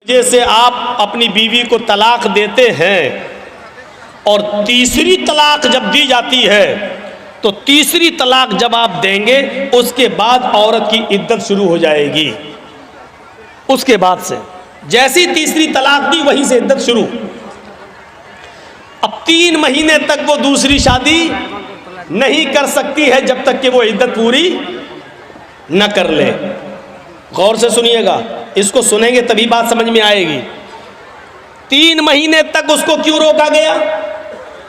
जैसे आप अपनी बीवी को तलाक देते हैं और तीसरी तलाक जब दी जाती है तो तीसरी तलाक जब आप देंगे उसके बाद औरत की इद्दत शुरू हो जाएगी। उसके बाद से जैसी तीसरी तलाक दी वहीं से इद्दत शुरू। अब 3 महीने तक वो दूसरी शादी नहीं कर सकती है जब तक कि वो इद्दत पूरी न कर ले। गौर से सुनिएगा, इसको सुनेंगे तभी बात समझ में आएगी। 3 महीने तक उसको क्यों रोका गया?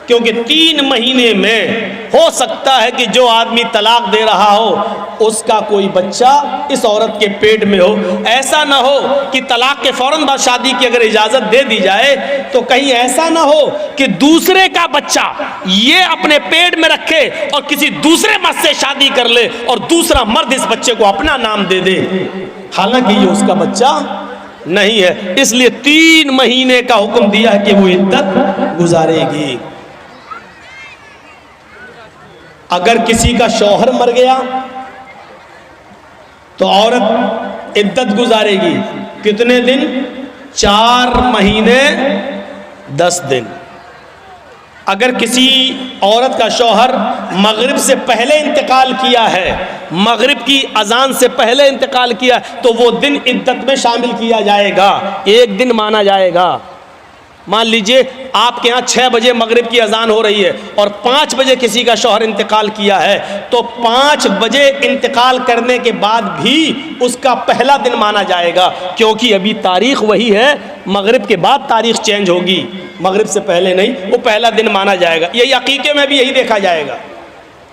क्योंकि 3 महीने में हो सकता है कि जो आदमी तलाक दे रहा हो उसका कोई बच्चा इस औरत के पेट में हो। ऐसा ना हो कि तलाक के फौरन बाद शादी की अगर इजाज़त दे दी जाए तो कहीं ऐसा ना हो कि दूसरे का बच्चा ये अपने पेट में रखे और किसी दूसरे मर्द से शादी कर ले और दूसरा मर्द इस बच्चे को अपना नाम दे दे, हालांकि ये उसका बच्चा नहीं है। इसलिए 3 महीने का हुक्म दिया है कि वो इद्दत गुजारेगी। अगर किसी का शौहर मर गया तो औरत इद्दत गुजारेगी कितने दिन? 4 महीने 10 दिन। अगर किसी औरत का शौहर मगरिब से पहले इंतकाल किया है, मगरिब की अजान से पहले इंतकाल किया, तो वो दिन इद्दत में शामिल किया जाएगा, 1 दिन माना जाएगा। मान लीजिए आपके यहाँ 6 बजे मगरिब की अजान हो रही है और 5 बजे किसी का शौहर इंतकाल किया है, तो 5 बजे इंतकाल करने के बाद भी उसका पहला दिन माना जाएगा, क्योंकि अभी तारीख वही है। मगरिब के बाद तारीख चेंज होगी, मगरिब से पहले नहीं, वो पहला दिन माना जाएगा। यही अकीके में भी यही देखा जाएगा।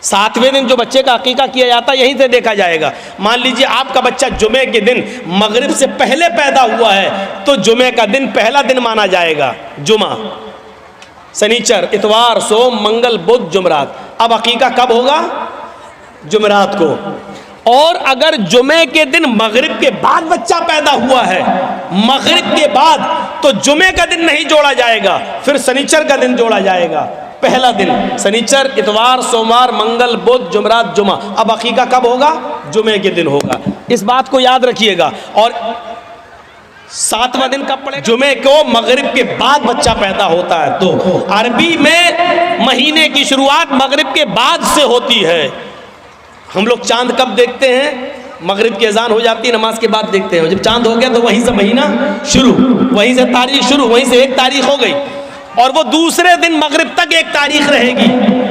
7वें दिन जो बच्चे का अकीका किया जाता है यहीं से देखा जाएगा। मान लीजिए आपका बच्चा जुमे के दिन मगरिब से पहले पैदा हुआ है तो जुमे का दिन पहला दिन माना जाएगा। जुमा, शनिचर, इतवार, सोम, मंगल, बुध, जुमरात। अब अकीका कब होगा? जुमरात को। और अगर जुमे के दिन मगरिब के बाद बच्चा पैदा हुआ है, मगरिब के बाद, तो जुमे का दिन नहीं जोड़ा जाएगा, फिर शनिचर का दिन जोड़ा जाएगा। पहला दिन शनिचर, इतवार, सोमवार, मंगल, बुध, जुमरात, जुमा। अब अकीका कब होगा? जुमे के दिन होगा। इस बात को याद रखिएगा। और 7वां दिन कब पड़ेगा? जुमे को मगरिब के बाद बच्चा पैदा होता है। तो अरबी में महीने की शुरुआत मगरिब के बाद से होती है। हम लोग चांद कब देखते हैं? मगरिब की अजान हो जाती है, नमाज के बाद देखते हैं। जब चांद हो गया तो वहीं से महीना शुरू, वहीं से तारीख शुरू, वहीं से 1 तारीख हो गई और वो दूसरे दिन मगरिब तक 1 तारीख रहेगी।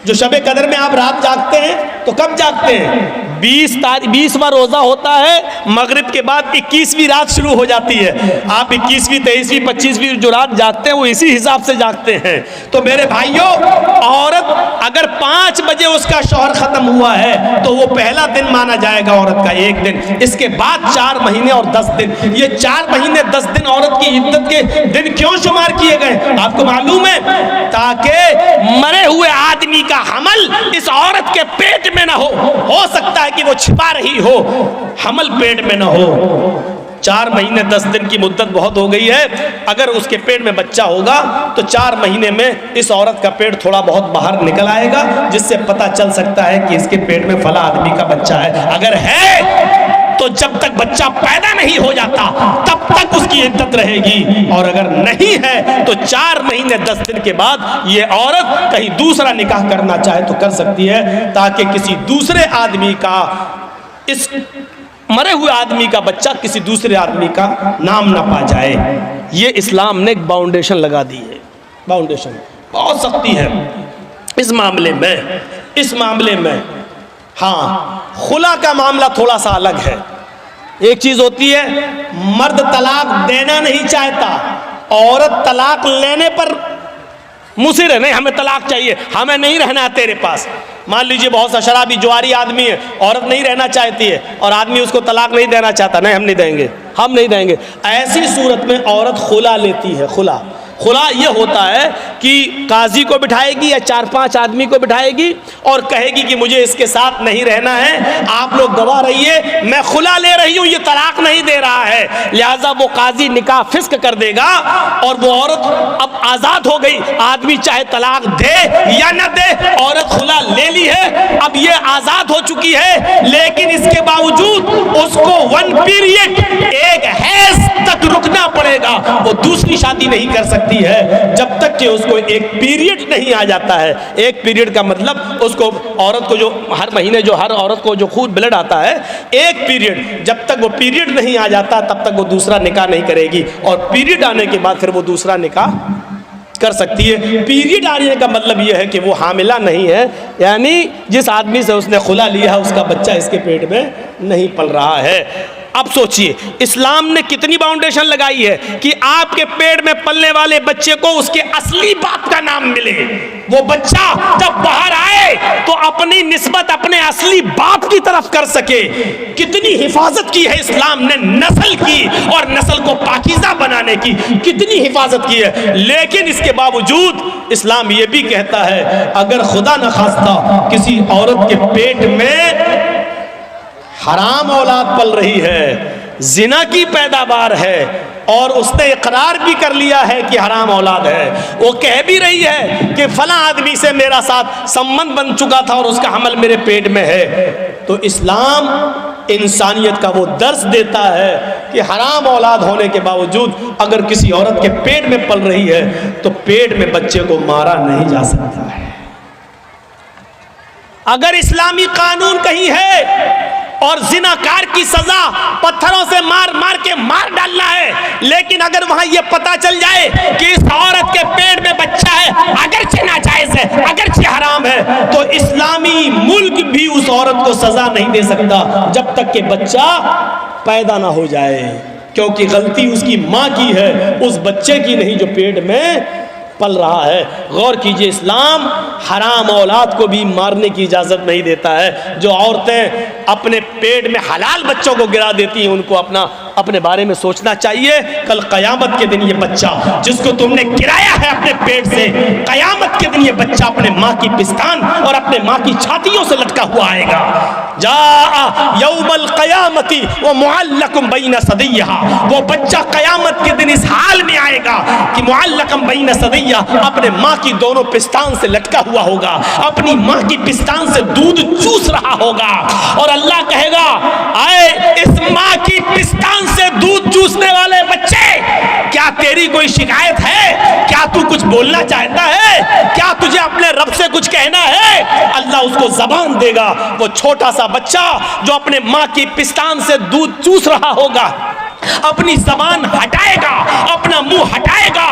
जो शबे कदर में आप रात जागते हैं तो कब जागते हैं? 20वां रोज़ा होता है, मगरिब के बाद 21वीं रात शुरू हो जाती है। आप 21वीं, 23वीं, 25वीं जो रात जागते हैं वो इसी हिसाब से जागते हैं। तो मेरे भाइयों, औरत अगर 5 बजे उसका शौहर ख़त्म हुआ है तो वो पहला दिन माना जाएगा औरत का, 1 दिन। इसके बाद 4 महीने और 10 दिन। ये 4 महीने 10 दिन औरत की इद्दत के दिन क्यों शुमार किए गए आपको मालूम है? ताकि मरे हुए आदमी का हमल इस औरत के पेट में ना हो सकता है कि वो छिपा रही हो, हमल पेट में ना हो। 4 महीने 10 दिन की मुद्दत बहुत हो गई है। अगर उसके पेट में बच्चा होगा तो 4 महीने में इस औरत का पेट थोड़ा बहुत बाहर निकल आएगा, जिससे पता चल सकता है कि इसके पेट में फला आदमी का बच्चा है। अगर है तो जब तक बच्चा पैदा नहीं हो जाता तब तक उसकी इद्दत रहेगी, और अगर नहीं है तो 4 महीने 10 दिन के बाद ये औरत कहीं दूसरा निकाह करना चाहे तो कर सकती है, ताकि किसी दूसरे आदमी का, इस मरे हुए आदमी का बच्चा किसी दूसरे आदमी का नाम ना पा जाए। ये इस्लाम ने एक बाउंडेशन लगा दी है। बाउंडेशन बहुत सख्ती है इस मामले में। इस मामले में हाँ, खुला का मामला थोड़ा सा अलग है। एक चीज होती है मर्द तलाक देना नहीं चाहता, औरत तलाक लेने पर मुसिर है, नहीं हमें तलाक चाहिए, हमें नहीं रहना है तेरे पास। मान लीजिए बहुत सा शराबी जुआरी आदमी है, औरत नहीं रहना चाहती है और आदमी उसको तलाक नहीं देना चाहता, नहीं हम नहीं देंगे, हम नहीं देंगे। ऐसी सूरत में औरत खुला लेती है। खुला खुला ये होता है कि काजी को बिठाएगी या 4-5 आदमी को बिठाएगी और कहेगी कि मुझे इसके साथ नहीं रहना है, आप लोग गवाह रहिए, मैं खुला ले रही हूँ, ये तलाक नहीं दे रहा है। लिहाजा वो काजी निकाह फिस्क कर देगा और वो औरत अब आज़ाद हो गई। आदमी चाहे तलाक दे या न दे, औरत खुला ले ली है, अब ये आज़ाद हो चुकी है, लेकिन इसके बावजूद उसको 1 पीरियड, 1 हैज़ तक रहेगा वो दूसरी शादी नहीं कर सकती है जब तक कि उसको एक पीरियड नहीं आ जाता है। एक पीरियड का मतलब उसको, औरत को जो हर महीने जो हर औरत को जो खून ब्लड आता है, एक पीरियड, जब तक वो पीरियड नहीं आ जाता तब तक वो दूसरा निकाह नहीं करेगी, और पीरियड आने के बाद फिर वो दूसरा निकाह कर सकती है। पीरियड आने का मतलब यह है कि वो हामिला नहीं है, यानी जिस आदमी से उसने खुला लिया उसका बच्चा इसके पेट में नहीं पल रहा है। अब सोचिए इस्लाम ने कितनी बाउंडेशन लगाई है कि आपके पेट में पलने वाले बच्चे को उसके असली बाप का नाम मिले। वो बच्चा जब बाहर आए तो अपनी निस्बत अपने असली बाप की तरफ कर सके। कितनी हिफाजत की है इस्लाम ने नस्ल की, और नस्ल को पाकीज़ा बनाने की कितनी हिफाजत की है। लेकिन इसके बावजूद इस्लाम ये भी कहता है अगर खुदा न खास्ता किसी औरत के पेट में हराम औलाद पल रही है, जिना की पैदावार है, और उसने इकरार भी कर लिया है कि हराम औलाद है, वो कह भी रही है कि फला आदमी से मेरा साथ संबंध बन चुका था और उसका हमल मेरे पेट में है, तो इस्लाम इंसानियत का वो दर्स देता है कि हराम औलाद होने के बावजूद अगर किसी औरत के पेट में पल रही है तो पेट में बच्चे को मारा नहीं जा सकता है। अगर इस्लामी कानून कहीं है और जिनाकार की सजा पत्थरों से मार मार के मार डालना है, लेकिन अगर वहां यह पता चल जाए कि इस औरत के पेट में बच्चा है, अगरचे नाजायज है, अगरचे हराम है, तो इस्लामी मुल्क भी उस औरत को सजा नहीं दे सकता जब तक कि बच्चा पैदा ना हो जाए, क्योंकि गलती उसकी मां की है, उस बच्चे की नहीं जो पेट में पल रहा है। गौर कीजिए, इस्लाम हराम औलाद को भी मारने की इजाज़त नहीं देता है। जो औरतें अपने पेट में हलाल बच्चों को गिरा देती हैं उनको अपने बारे में सोचना चाहिए। कल क़यामत के दिन ये बच्चा जिसको तुमने गिराया है अपने पेट से, क़यामत के दिन ये बच्चा अपने माँ की पिस्तान और अपने माँ की छातियों से लटका हुआ आएगा। जा यौमल क़यामती व मुअल्लकुम बैन सदिय्हा, वो बच्चा क़यामत के दिन इस हाल में आएगा कि मुअल्लकुम बैन सदिय्हा, अपने माँ की दोनों पिस्तान से लटका हुआ होगा, अपनी माँ की पिस्तान से दूध चूस रहा होगा, और अल्लाह कहेगा आए इस माँ की पिस्तान से दूध चूसने वाले बच्चे, क्या तेरी कोई शिकायत है? क्या तू कुछ बोलना चाहता है? क्या तुझे अपने रब से कुछ कहना है? अल्लाह उसको जबान देगा। वो छोटा सा बच्चा जो अपने माँ की पिस्तान से दूध चूस रहा होगा अपनी जबान हटाएगा, अपना मुंह हटाएगा,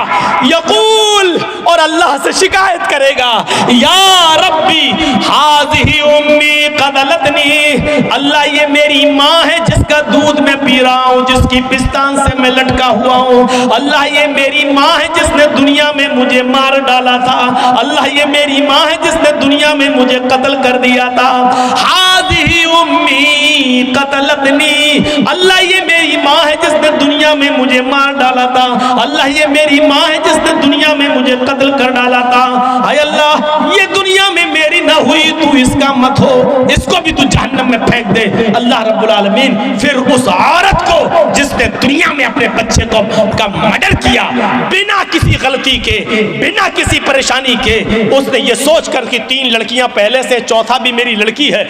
यकूल, और अल्लाह से शिकायत करेगा या रब्बी हाज़िही उम्मी क़दलतनी, अल्लाह ये मेरी माँ है जिसका दूध मैं पी रहा हूँ, जिसकी पिस्तान से मैं लटका हुआ हूँ। अल्लाह ये मेरी माँ है जिसने दुनिया में मुझे मार डाला था। अल्लाह ये मेरी माँ है जिसने दुनिया में मुझे कत्ल कर दिया था। हाज़िही उम्मी क़दलतनी, अल्लाह ये मेरी माँ है जिसने दुनिया में मुझे मार डाला था। अल्लाह ये मेरी माँ है जिसने दुनिया में मुझे कत्ल कर डाला था। हाय अल्लाह ये दुनिया में मेरी ना हुई, तू इसका मत हो, इसको भी तू जहन्नम में फेंक दे। अल्लाह रब्बुल आलमीन फिर उस औरत को जिसने दुनिया में अपने बच्चे को का मर्डर किया बिना किसी गलती के, बिना किसी परेशानी के, उसने ये सोच कर कि 3 लड़कियां पहले से, चौथा भी मेरी लड़की है,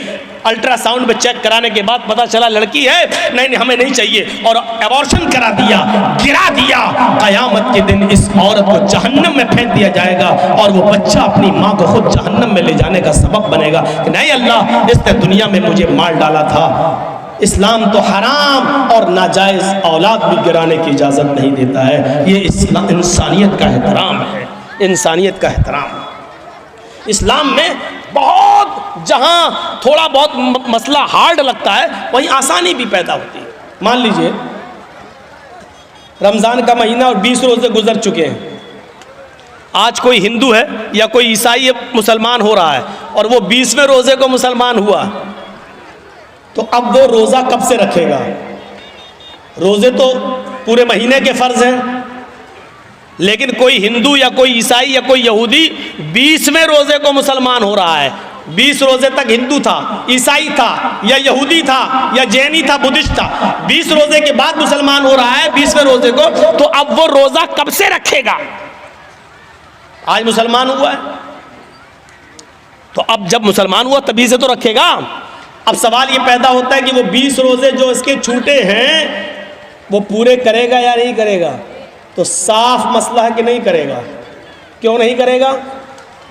अल्ट्रासाउंड में चेक कराने के बाद पता चला लड़की है, नहीं हमें नहीं चाहिए, और एबॉर्शन करा दिया, गिरा दिया। क़यामत के दिन इस औरत को जहन्नम में फेंक दिया जाएगा और वो बच्चा अपनी माँ को खुद जहन्नम में ले जाने का सबब बनेगा कि नहीं अल्लाह इसने दुनिया में मुझे मार डाला था। इस्लाम तो हराम और नाजायज़ औलाद भी गिराने की इजाज़त नहीं देता है। ये इस्लाम इंसानियत का एहतराम है, इंसानियत का एहतराम। इस्लाम में बहुत जहाँ थोड़ा बहुत मसला हार्ड लगता है वहीं आसानी भी पैदा होती है। मान लीजिए रमज़ान का महीना और 20 रोज़े गुजर चुके हैं, आज कोई हिंदू है या कोई ईसाई मुसलमान हो रहा है और वो 20वें रोज़े को मुसलमान हुआ, तो अब वो रोज़ा कब से रखेगा? रोज़े तो पूरे महीने के फ़र्ज़ हैं, लेकिन कोई हिंदू या कोई ईसाई या कोई यहूदी 20वें रोज़े को मुसलमान हो रहा है। 20 रोज़े तक हिंदू था, ईसाई था या यहूदी था या जैनी था, बुद्धिस्ट था, 20 रोज़े के बाद मुसलमान हो रहा है 20वें रोज़े को, तो अब वो रोज़ा कब से रखेगा? आज मुसलमान हुआ है तो अब जब मुसलमान हुआ तभी से तो रखेगा। अब सवाल ये पैदा होता है कि वो 20 रोज़े जो इसके छूटे हैं वो पूरे करेगा या नहीं करेगा? तो साफ मसला है कि नहीं करेगा। क्यों नहीं करेगा?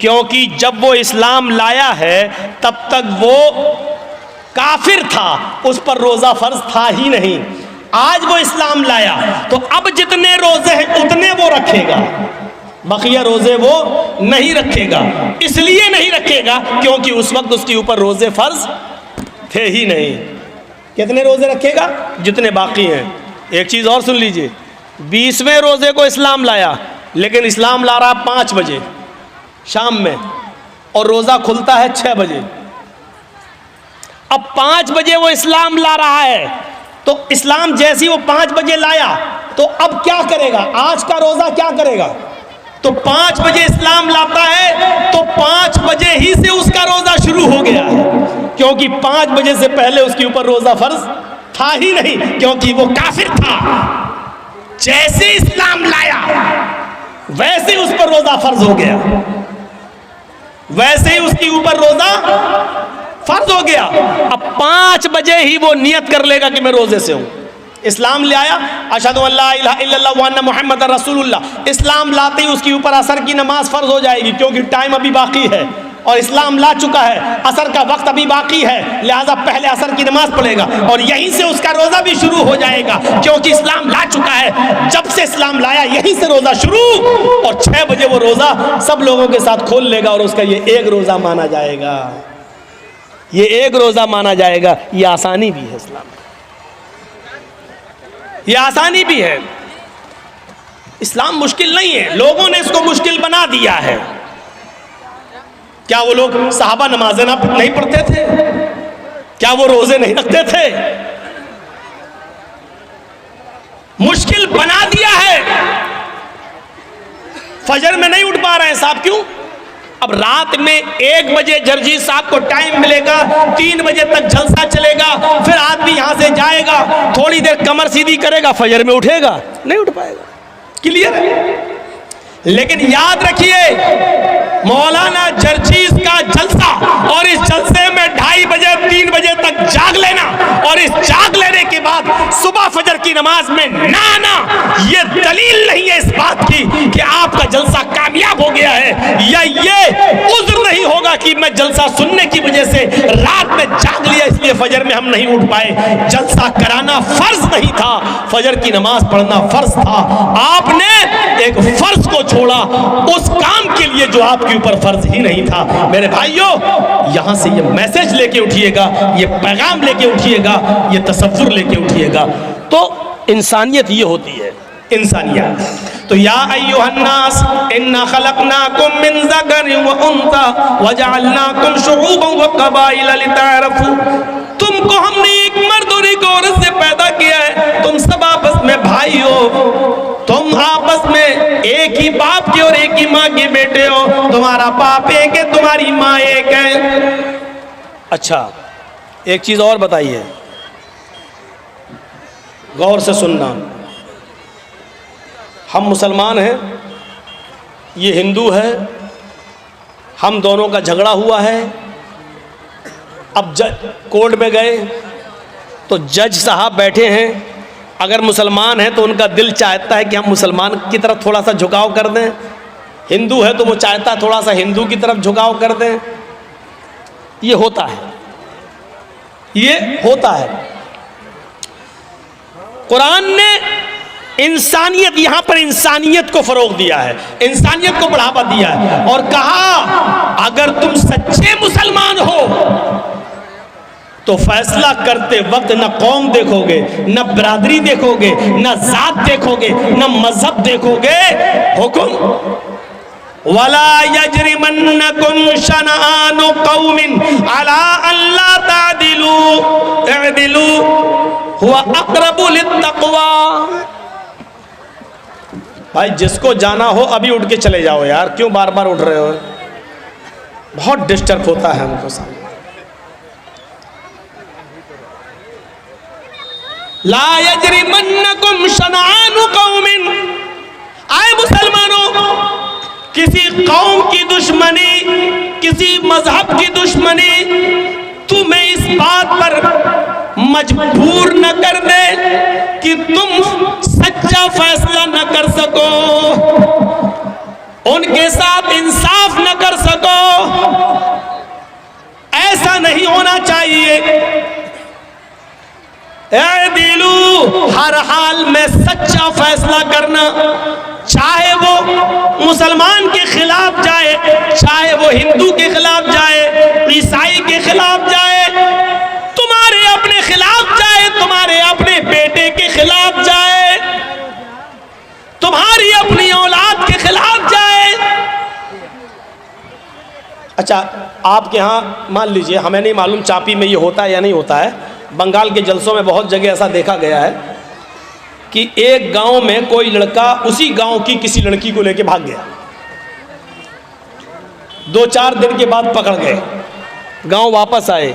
क्योंकि जब वो इस्लाम लाया है तब तक वो काफिर था, उस पर रोज़ा फ़र्ज था ही नहीं। आज वो इस्लाम लाया तो अब जितने रोज़े हैं उतने वो रखेगा, बकिया रोज़े वो नहीं रखेगा। इसलिए नहीं रखेगा क्योंकि उस वक्त उसके ऊपर रोज़े फ़र्ज थे ही नहीं। कितने रोज़े रखेगा? जितने बाकी हैं। एक चीज़ और सुन लीजिए, 20वें रोज़े को इस्लाम लाया, लेकिन इस्लाम ला रहा 5 बजे शाम में और रोज़ा खुलता है 6 बजे। अब 5 बजे वो इस्लाम ला रहा है, तो इस्लाम जैसी वो 5 बजे लाया तो अब क्या करेगा? आज का रोज़ा क्या करेगा? तो 5 बजे इस्लाम लाता है तो 5 बजे ही से उसका रोज़ा शुरू हो गया है, क्योंकि 5 बजे से पहले उसके ऊपर रोज़ा फ़र्ज था ही नहीं, क्योंकि वो काफिर था। जैसे इस्लाम लाया वैसे उस पर रोज़ा फ़र्ज हो गया, वैसे ही उसके ऊपर रोज़ा फ़र्ज हो गया। अब 5 बजे ही वो नियत कर लेगा कि मैं रोज़े से हूँ। इस्लाम ले आया, अशहदु अल्ला इलाहा इल्लल्लाह व अन्ना मुहम्मद रसूलुल्लाह, इस्लाम लाते ही उसके ऊपर असर की नमाज फ़र्ज हो जाएगी, क्योंकि टाइम अभी बाकी है और इस्लाम ला चुका है, असर का वक्त अभी बाकी है, लिहाजा पहले असर की नमाज पढ़ेगा और यहीं से उसका रोज़ा भी शुरू हो जाएगा, क्योंकि इस्लाम ला चुका है। जब से इस्लाम लाया यहीं से रोज़ा शुरू, और 6 बजे वो रोज़ा सब लोगों के साथ खोल लेगा और उसका ये एक रोज़ा माना जाएगा, ये एक रोज़ा माना जाएगा। ये आसानी भी है इस्लाम, ये आसानी भी है। इस्लाम मुश्किल नहीं है, लोगों ने इसको मुश्किल बना दिया है। क्या वो लोग सहाबा नमाजें नहीं पढ़ते थे? क्या वो रोजे नहीं रखते थे? मुश्किल बना दिया है। फजर में नहीं उठ पा रहे हैं साहब, क्यों? अब रात में 1 बजे जर्जी साहब को टाइम मिलेगा, 3 बजे तक जलसा चलेगा, फिर आदमी यहां से जाएगा, थोड़ी देर कमर सीधी करेगा, फजर में उठेगा? नहीं उठ पाएगा। क्लियर है? लेकिन याद रखिए, मौलाना जर्जीस का जलसा और इस जलसे में 2:30 बजे 3 बजे तक जाग लेना और इस जाग लेने के बाद सुबह फजर की नमाज में ना आना, ये दलील नहीं है इस बात की कि आपका जलसा कामयाब हो गया है, या ये उज़्र नहीं होगा कि मैं जलसा सुनने की वजह से रात में जाग लिया इसलिए फजर में हम नहीं उठ पाए। जलसा कराना फर्ज नहीं था, फजर की नमाज पढ़ना फर्ज था। आपने एक फर्ज को छोड़ा उस काम के लिए जो आपके ऊपर फर्ज ही नहीं था। मेरे भाइयों, यहां से ये मैसेज लेके उठिएगा, ये पैगाम लेके उठिएगा, ये तसव्वुर लेके उठिएगा। तो इंसानियत ये होती है, इंसानियत। तो या अय्युहन्नास इन्ना खलकनाकुम मिन ज़करिन व उन्सा व जअलनाकुम शुऊबन व क़बाइल लितअरफू, तुमको हमने एक मर्द और एक औरत से पैदा किया है, तुम सब आपस में भाई हो, तुम आपस में एक ही बाप के और एक ही माँ के बेटे हो, तुम्हारा बाप एक है, तुम्हारी माँ एक है। अच्छा, एक चीज और बताइए, गौर से सुनना। हम मुसलमान हैं, ये हिंदू है, हम दोनों का झगड़ा हुआ है। अब कोर्ट में गए तो जज साहब बैठे हैं, अगर मुसलमान है तो उनका दिल चाहता है कि हम मुसलमान की तरफ थोड़ा सा झुकाव कर दें, हिंदू है तो वो चाहता है थोड़ा सा हिंदू की तरफ झुकाव कर दें। ये होता है, ये होता है। कुरान ने इंसानियत, यहां पर इंसानियत को फरोग दिया है, इंसानियत को बढ़ावा दिया है और कहा अगर तुम सच्चे मुसलमान हो तो फैसला करते वक्त न कौम देखोगे, न बिरादरी देखोगे, न जात देखोगे, न मजहब देखोगे। हुक्म वला यजरिमन्नकुम शनआनु कौमिन अला अल्ला तादिलू इअदिलू हुवा अक़रबु लित्तक़वा। भाई जिसको जाना हो अभी उठ के चले जाओ यार, क्यों बार बार उठ रहे हो? बहुत डिस्टर्ब होता है हमको सामने। ला यजरिमन्नकुम शनआनु कौमिन, आए मुसलमानों, किसी कौम की दुश्मनी, किसी मजहब की दुश्मनी तुम्हें इस बात पर मजबूर न कर दे कि तुम सच्चा फैसला न कर सको उनके साथ इंसाफ न कर सको, ऐसा नहीं होना चाहिए। ऐ दिलू, हर हाल में सच्चा फैसला करना, चाहे वो मुसलमान के खिलाफ जाए, चाहे वो हिंदू के खिलाफ जाए, ईसाई के खिलाफ जाए, तुम्हारे अपने खिलाफ जाए, तुम्हारे अपने बेटे के खिलाफ जाए, तुम्हारी अपनी औलाद के खिलाफ जाए। अच्छा, आपके यहाँ मान लीजिए, हमें नहीं मालूम चापी में ये होता है या नहीं होता है, बंगाल के जलसों में बहुत जगह ऐसा देखा गया है कि एक गांव में कोई लड़का उसी गांव की किसी लड़की को लेकर भाग गया। 2-4 दिन के बाद पकड़ गए, गांव वापस आए।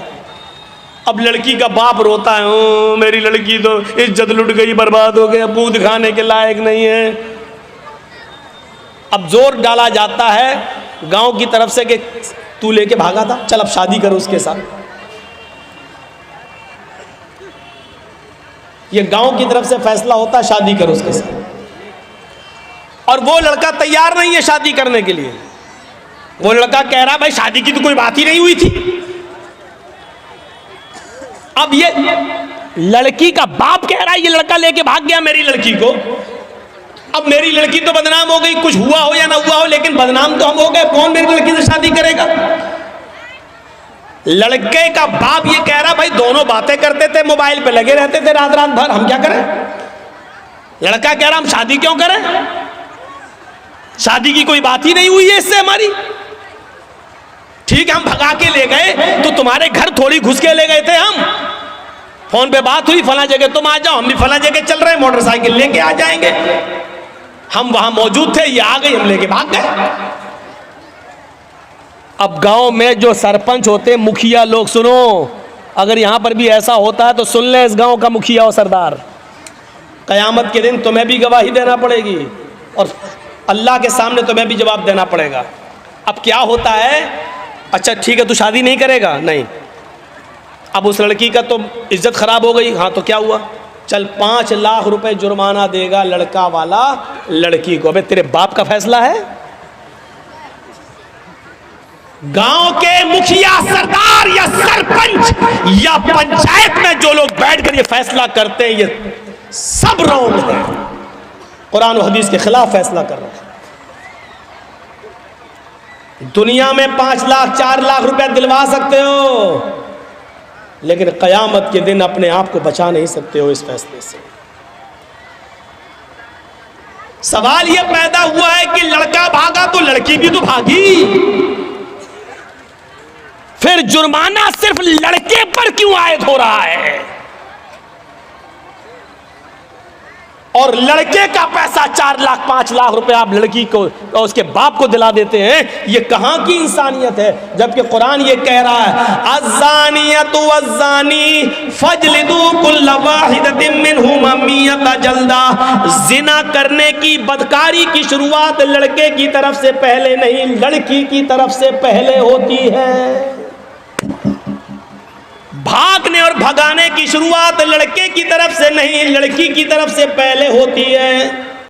अब लड़की का बाप रोता है, ओ मेरी लड़की तो इज्जत लुट गई, बर्बाद हो गया, मुंह दिखाने के लायक नहीं है। अब जोर डाला जाता है गांव की तरफ से कि तू लेके भागा था, चल अब शादी करो उसके साथ। ये गांव की तरफ से फैसला होता है, शादी करो उसके साथ। और वो लड़का तैयार नहीं है शादी करने के लिए। वो लड़का कह रहा भाई शादी की तो कोई बात ही नहीं हुई थी। अब ये लड़की का बाप कह रहा है ये लड़का लेके भाग गया मेरी लड़की को। अब मेरी लड़की तो बदनाम हो गई, कुछ हुआ हो या ना हुआ हो, लेकिन बदनाम तो हम हो गए। कौन मेरी लड़की से शादी करेगा? लड़के का बाप ये कह रहा भाई दोनों बातें करते थे, मोबाइल पे लगे रहते थे रात रात भर, हम क्या करें? लड़का कह रहा हम शादी क्यों करें, शादी की कोई बात ही नहीं हुई है इससे हमारी। ठीक है, हम भगा के ले गए तो तुम्हारे घर थोड़ी घुस के ले गए थे हम। फोन पे बात हुई, फला जगह तुम आ जाओ, हम भी फला जगह चल रहे हैं, मोटरसाइकिल लेके आ जाएंगे। हम वहां मौजूद थे, ये आ गई, हम लेके भाग गए। अब गांव में जो सरपंच होते, मुखिया लोग, सुनो, अगर यहां पर भी ऐसा होता है तो सुन ले इस गांव का मुखिया और सरदार, कयामत के दिन तुम्हें भी गवाही देना पड़ेगी और अल्लाह के सामने तुम्हें भी जवाब देना पड़ेगा। अब क्या होता है, अच्छा ठीक है तू शादी नहीं करेगा, नहीं, अब उस लड़की का तो इज्जत खराब हो गई, हाँ तो क्या हुआ, चल 5 लाख रुपए जुर्माना देगा लड़का वाला लड़की को। अबे तेरे बाप का फैसला है? गांव के मुखिया, सरदार या सरपंच या पंचायत में जो लोग बैठकर ये फैसला करते हैं, ये सब रॉन्ग है, कुरान और हदीस के खिलाफ फैसला कर रहे हैं। दुनिया में 5 लाख 4 लाख रुपए दिलवा सकते हो, लेकिन कयामत के दिन अपने आप को बचा नहीं सकते हो इस फैसले से। सवाल यह पैदा हुआ है कि लड़का भागा तो लड़की भी तो भागी, फिर जुर्माना सिर्फ लड़के पर क्यों आयद हो रहा है? और लड़के का पैसा 4 लाख 5 लाख रुपए आप लड़की को और उसके बाप को दिला देते हैं, ये कहां की इंसानियत है? जबकि कुरान ये कह रहा है अज़्ज़ानियतु वज़्ज़ानी फजलिदू कुल्ल वाहिदतिन मिनहुमा मियता जल्दा। जिना करने की, बदकारी की शुरुआत लड़के की तरफ से पहले नहीं, लड़की की तरफ से पहले होती है। भागने और भगाने की शुरुआत लड़के की तरफ से नहीं, लड़की की तरफ से पहले होती है।